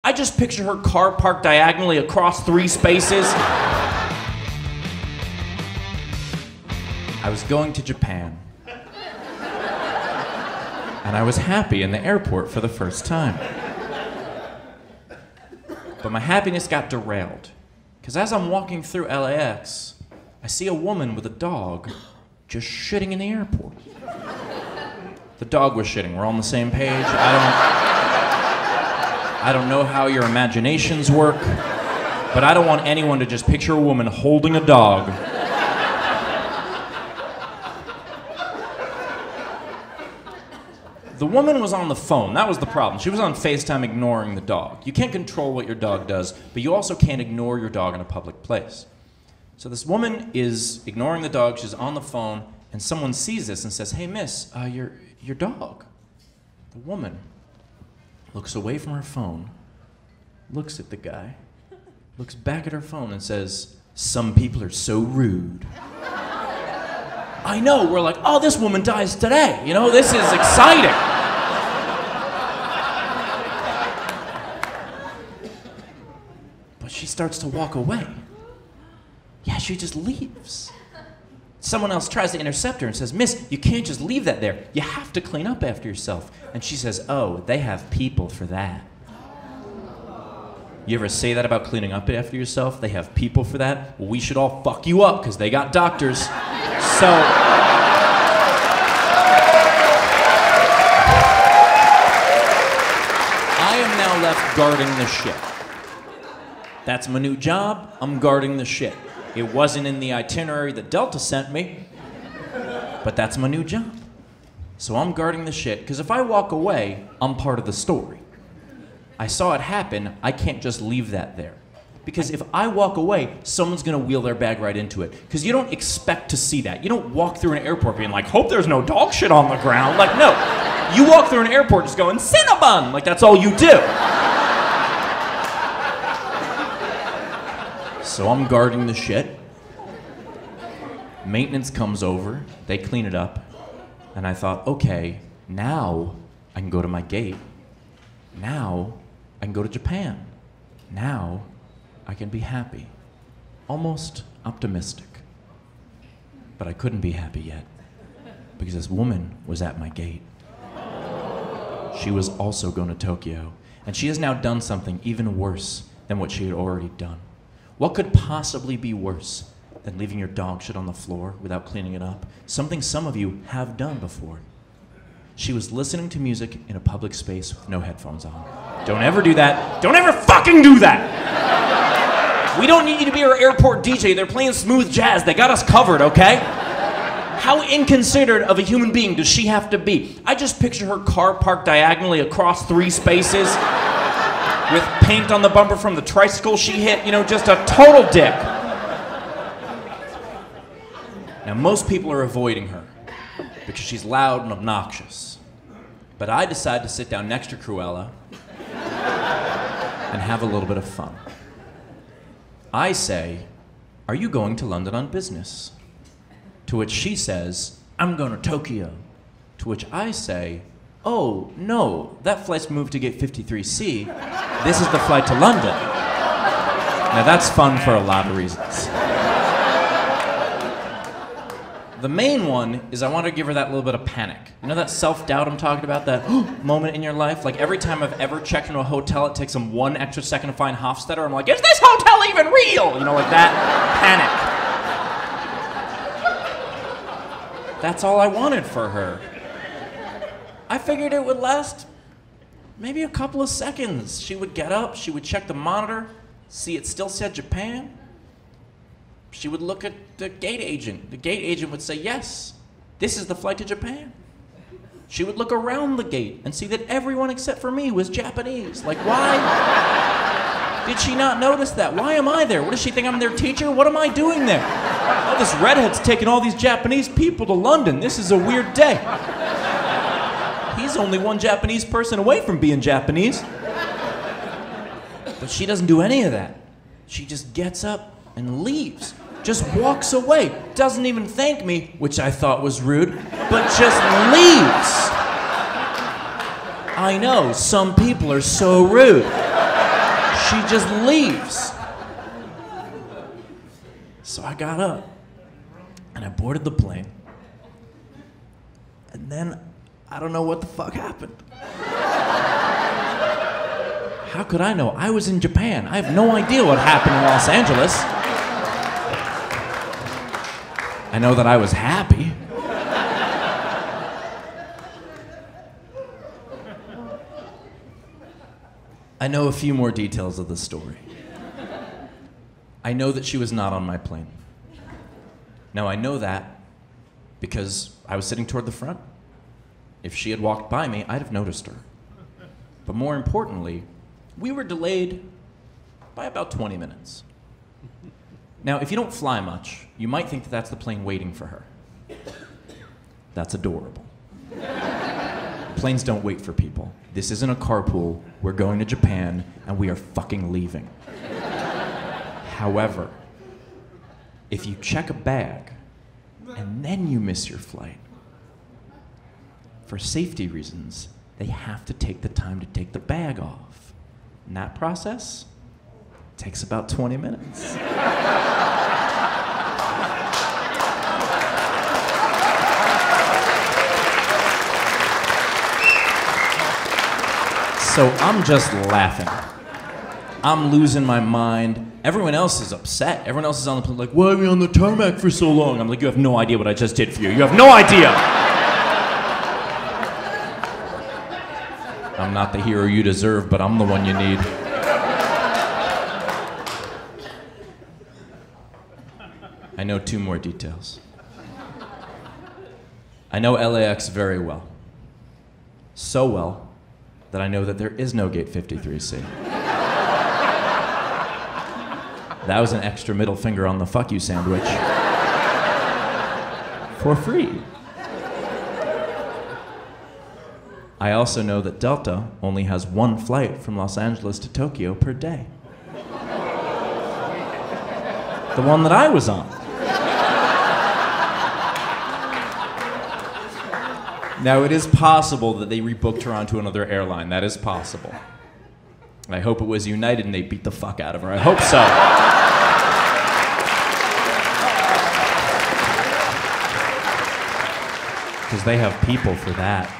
I just picture her car parked diagonally across 3 spaces. I was going to Japan. And I was happy in the airport for the first time. But my happiness got derailed. Because as I'm walking through LAX, I see a woman with a dog just shitting in the airport. The dog was shitting. We're on the same page. I don't know how your imaginations work, but I don't want anyone to just picture a woman holding a dog. The woman was on the phone. That was the problem. She was on FaceTime ignoring the dog. You can't control what your dog does, but you also can't ignore your dog in a public place. So this woman is ignoring the dog. She's on the phone, and someone sees this and says, "Hey, miss, your dog." The woman looks away from her phone, looks at the guy, looks back at her phone and says, "Some people are so rude." I know, we're like, oh, this woman dies today. You know, this is exciting. But she starts to walk away. Yeah, she just leaves. Someone else tries to intercept her and says, "Miss, you can't just leave that there. You have to clean up after yourself." And she says, "Oh, they have people for that." You ever say that about cleaning up after yourself? They have people for that? Well, we should all fuck you up because they got doctors. So, I am now left guarding the shit. That's my new job. I'm guarding the shit. It wasn't in the itinerary that Delta sent me, but that's my new job. So I'm guarding the shit, because if I walk away, I'm part of the story. I saw it happen. I can't just leave that there. Because if I walk away, someone's gonna wheel their bag right into it. Because you don't expect to see that. You don't walk through an airport being like, "Hope there's no dog shit on the ground." Like, no. You walk through an airport just going, "Cinnabon!" Like, that's all you do. So I'm guarding the shit. Maintenance comes over, they clean it up, and I thought, okay, now I can go to my gate. Now I can go to Japan. Now I can be happy. Almost optimistic. But I couldn't be happy yet, because this woman was at my gate. She was also going to Tokyo, and she has now done something even worse than what she had already done. What could possibly be worse than leaving your dog shit on the floor without cleaning it up? Something some of you have done before. She was listening to music in a public space with no headphones on. Don't ever do that. Don't ever fucking do that! We don't need you to be our airport DJ. They're playing smooth jazz. They got us covered, okay? How inconsiderate of a human being does she have to be? I just picture her car parked diagonally across 3 spaces with paint on the bumper from the tricycle she hit, you know, just a total dick. Now, most people are avoiding her because she's loud and obnoxious. But I decide to sit down next to Cruella and have a little bit of fun. I say, "Are you going to London on business?" To which she says, "I'm going to Tokyo." To which I say, "Oh, no, that flight's moved to gate 53C. This is the flight to London." Now that's fun for a lot of reasons. The main one is I want to give her that little bit of panic. You know that self-doubt I'm talking about? That moment in your life? Like every time I've ever checked into a hotel, it takes them 1 extra second to find Hofstetter. I'm like, is this hotel even real? You know, like that panic. That's all I wanted for her. I figured it would last maybe a couple of seconds. She would get up, she would check the monitor, see it still said Japan. She would look at the gate agent. The gate agent would say, "Yes, this is the flight to Japan." She would look around the gate and see that everyone except for me was Japanese. Like, why did she not notice that? Why am I there? What does she think, I'm their teacher? What am I doing there? Oh, this redhead's taking all these Japanese people to London. This is a weird day. He's only one Japanese person away from being Japanese. But she doesn't do any of that. She just gets up and leaves. Just walks away. Doesn't even thank me, which I thought was rude, but just leaves. I know, some people are so rude. She just leaves. So I got up and I boarded the plane. And then I don't know what the fuck happened. How could I know? I was in Japan. I have no idea what happened in Los Angeles. I know that I was happy. I know a few more details of the story. I know that she was not on my plane. Now, I know that because I was sitting toward the front. If she had walked by me, I'd have noticed her. But more importantly, we were delayed by about 20 minutes. Now, if you don't fly much, you might think that that's the plane waiting for her. That's adorable. Planes don't wait for people. This isn't a carpool. We're going to Japan, and we are fucking leaving. However, if you check a bag, and then you miss your flight, for safety reasons, they have to take the time to take the bag off. And that process takes about 20 minutes. So I'm just laughing. I'm losing my mind. Everyone else is upset. Everyone else is on the plane like, why are we on the tarmac for so long? I'm like, you have no idea what I just did for you. You have no idea. I'm not the hero you deserve, but I'm the one you need. I know 2 more details. I know LAX very well. So well that I know that there is no gate 53C. That was an extra middle finger on the fuck you sandwich. For free. I also know that Delta only has 1 flight from Los Angeles to Tokyo per day. The one that I was on. Now, it is possible that they rebooked her onto another airline. That is possible. I hope it was United and they beat the fuck out of her. I hope so. Because they have people for that.